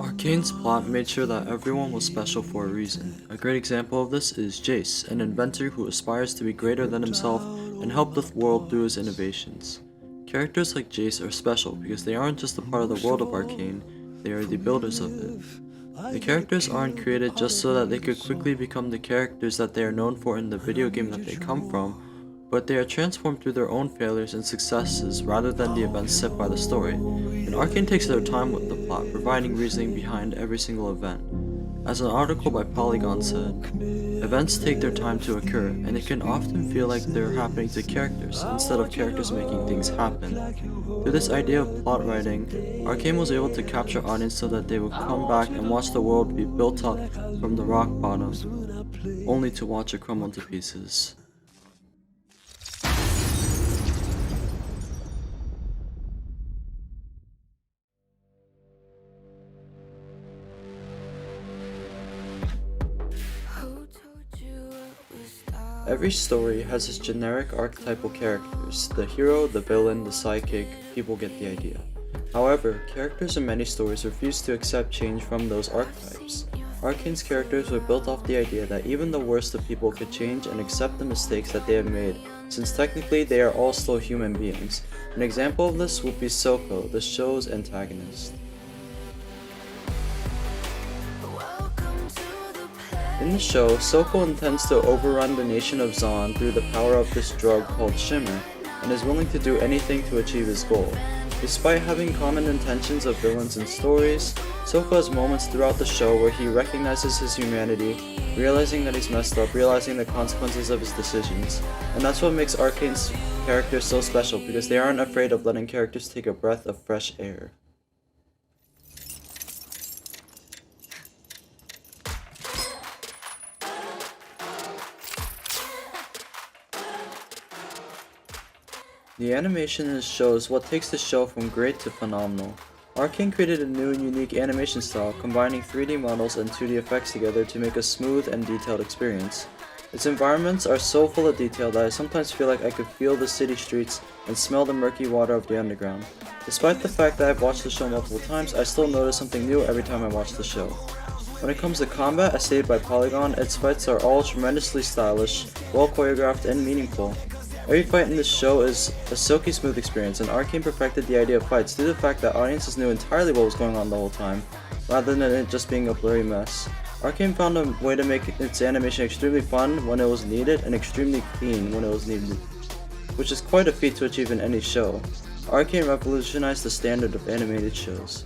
Arcane's plot made sure that everyone was special for a reason. A great example of this is Jace, an inventor who aspires to be greater than himself and help the world through his innovations. Characters like Jace are special because they aren't just a part of the world of Arcane, they are the builders of it. The characters aren't created just so that they could quickly become the characters that they are known for in the video game that they come from, but they are transformed through their own failures and successes rather than the events set by the story. And Arcane takes their time with the plot, providing reasoning behind every single event. As an article by Polygon said, events take their time to occur, and it can often feel like they're happening to characters, instead of characters making things happen. Through this idea of plot writing, Arcane was able to capture audience so that they would come back and watch the world be built up from the rock bottom, only to watch it crumble to pieces. Every story has its generic archetypal characters. The hero, the villain, the sidekick, people get the idea. However, characters in many stories refuse to accept change from those archetypes. Arcane's characters were built off the idea that even the worst of people could change and accept the mistakes that they have made, since technically they are all still human beings. An example of this would be Soko, the show's antagonist. In the show, Soko intends to overrun the nation of Zon through the power of this drug called Shimmer, and is willing to do anything to achieve his goal. Despite having common intentions of villains in stories, Soko has moments throughout the show where he recognizes his humanity, realizing that he's messed up, realizing the consequences of his decisions. And that's what makes Arcane's characters so special, because they aren't afraid of letting characters take a breath of fresh air. The animation in this show is what takes the show from great to phenomenal. Arcane created a new and unique animation style, combining 3D models and 2D effects together to make a smooth and detailed experience. Its environments are so full of detail that I sometimes feel like I could feel the city streets and smell the murky water of the underground. Despite the fact that I've watched the show multiple times, I still notice something new every time I watch the show. When it comes to combat, as stated by Polygon, its fights are all tremendously stylish, well choreographed, and meaningful. Every fight in this show is a silky smooth experience, and Arcane perfected the idea of fights due to the fact that audiences knew entirely what was going on the whole time, rather than it just being a blurry mess. Arcane found a way to make its animation extremely fun when it was needed, and extremely clean when it was needed, which is quite a feat to achieve in any show. Arcane revolutionized the standard of animated shows.